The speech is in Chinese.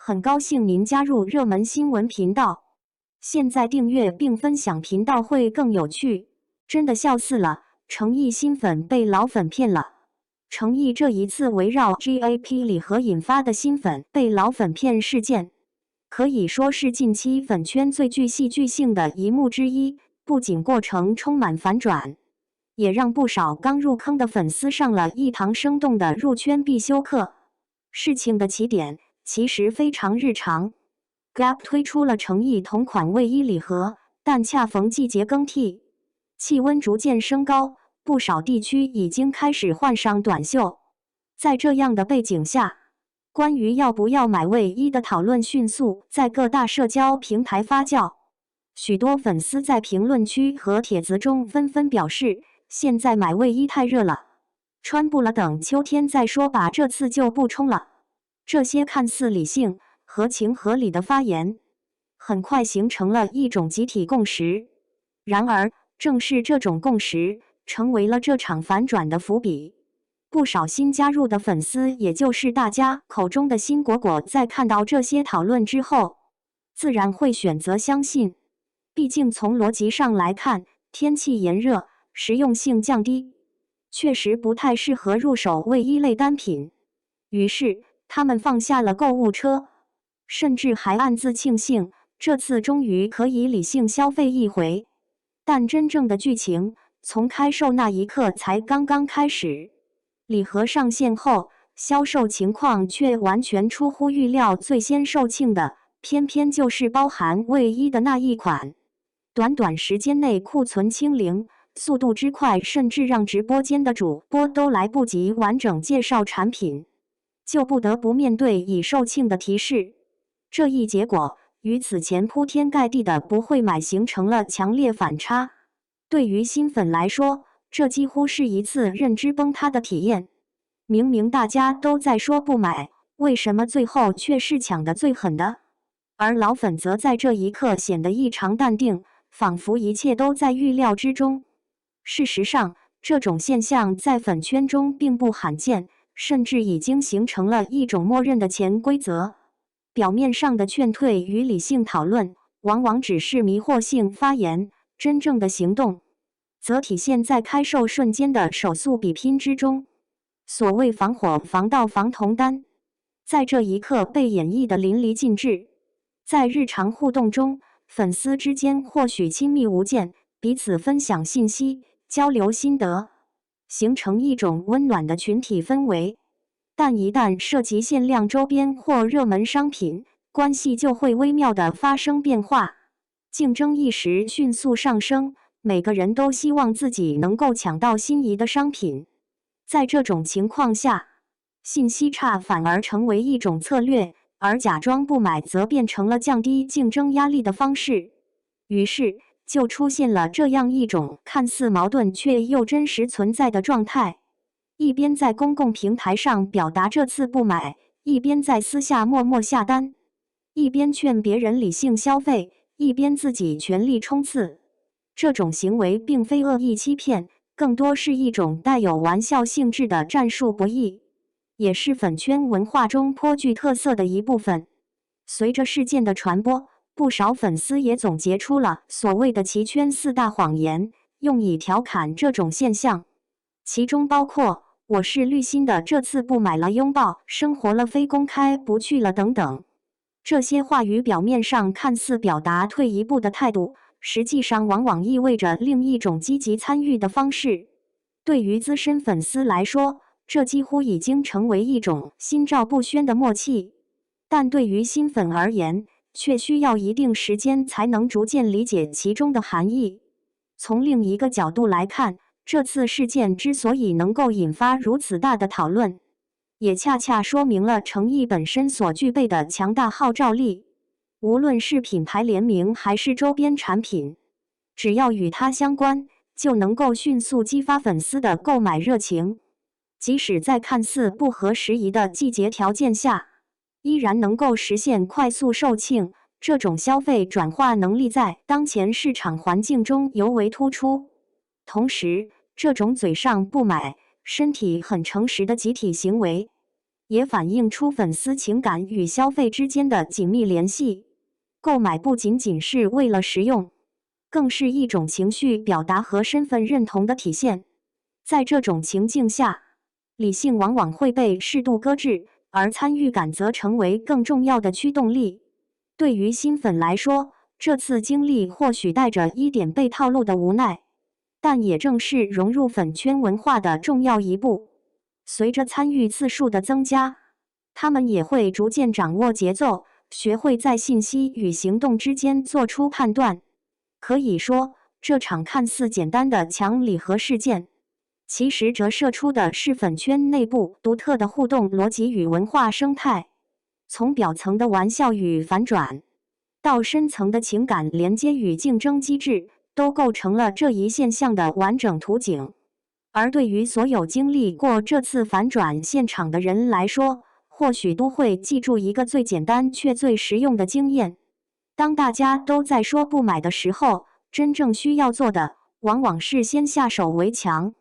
很高兴您加入热门新闻频道，现在订阅并分享频道会更有趣。真的笑死了，程毅新粉被老粉骗了。程毅这一次围绕 GAP 礼盒引发的新粉被老粉骗事件，可以说是近期粉圈最具戏剧性的一幕之一。不仅过程充满反转，也让不少刚入坑的粉丝上了一堂生动的入圈必修课。事情的起点其实非常日常 ，Gap 推出了程毅同款卫衣礼盒，但恰逢季节更替，气温逐渐升高，不少地区已经开始换上短袖。在这样的背景下，关于要不要买卫衣的讨论迅速在各大社交平台发酵。许多粉丝在评论区和帖子中纷纷表示，现在买卫衣太热了，穿不了，等秋天再说吧，这次就不冲了。这些看似理性、合情合理的发言，很快形成了一种集体共识。然而，正是这种共识，成为了这场反转的伏笔。不少新加入的粉丝，也就是大家口中的新果果，在看到这些讨论之后，自然会选择相信。毕竟从逻辑上来看，天气炎热，实用性降低，确实不太适合入手卫衣类单品。于是，他们放下了购物车，甚至还暗自庆幸，这次终于可以理性消费一回。但真正的剧情，从开售那一刻才刚刚开始。礼盒上线后，销售情况却完全出乎预料，最先售罄的，偏偏就是包含卫衣的那一款。短短时间内库存清零，速度之快，甚至让直播间的主播都来不及完整介绍产品，就不得不面对已售罄的提示。这一结果与此前铺天盖地的不会买形成了强烈反差。对于新粉来说，这几乎是一次认知崩塌的体验。明明大家都在说不买，为什么最后却是抢得最狠的？而老粉则在这一刻显得异常淡定，仿佛一切都在预料之中。事实上，这种现象在粉圈中并不罕见，甚至已经形成了一种默认的潜规则。表面上的劝退与理性讨论，往往只是迷惑性发言，真正的行动则体现在开售瞬间的手速比拼之中。所谓防火、防盗、防同单，在这一刻被演绎得淋漓尽致。在日常互动中，粉丝之间或许亲密无间，彼此分享信息，交流心得，形成一种温暖的群体氛围。但一旦涉及限量周边或热门商品，关系就会微妙地发生变化，竞争意识迅速上升，每个人都希望自己能够抢到心仪的商品。在这种情况下，信息差反而成为一种策略，而假装不买则变成了降低竞争压力的方式。于是，就出现了这样一种看似矛盾却又真实存在的状态：一边在公共平台上表达这次不买，一边在私下默默下单；一边劝别人理性消费，一边自己全力冲刺。这种行为并非恶意欺骗，更多是一种带有玩笑性质的战术博弈，也是粉圈文化中颇具特色的一部分。随着事件的传播，不少粉丝也总结出了所谓的奇圈四大谎言，用以调侃这种现象。其中包括我是绿心的，这次不买了，拥抱生活了，非公开不去了等等。这些话语表面上看似表达退一步的态度，实际上往往意味着另一种积极参与的方式。对于资深粉丝来说，这几乎已经成为一种心照不宣的默契，但对于新粉而言，却需要一定时间才能逐渐理解其中的含义。从另一个角度来看，这次事件之所以能够引发如此大的讨论，也恰恰说明了诚意本身所具备的强大号召力。无论是品牌联名还是周边产品，只要与它相关，就能够迅速激发粉丝的购买热情。即使在看似不合时宜的季节条件下，依然能够实现快速售罄。这种消费转化能力在当前市场环境中尤为突出。同时，这种嘴上不买，身体很诚实的集体行为，也反映出粉丝情感与消费之间的紧密联系。购买不仅仅是为了实用，更是一种情绪表达和身份认同的体现。在这种情境下，理性往往会被适度搁置，而参与感则成为更重要的驱动力。对于新粉来说，这次经历或许带着一点被套路的无奈，但也正是融入粉圈文化的重要一步。随着参与次数的增加，他们也会逐渐掌握节奏，学会在信息与行动之间做出判断。可以说，这场看似简单的抢礼盒事件，其实折射出的是粉圈内部独特的互动逻辑与文化生态。从表层的玩笑与反转，到深层的情感连接与竞争机制，都构成了这一现象的完整图景。而对于所有经历过这次反转现场的人来说，或许都会记住一个最简单却最实用的经验：当大家都在说不买的时候，真正需要做的，往往是先下手为强。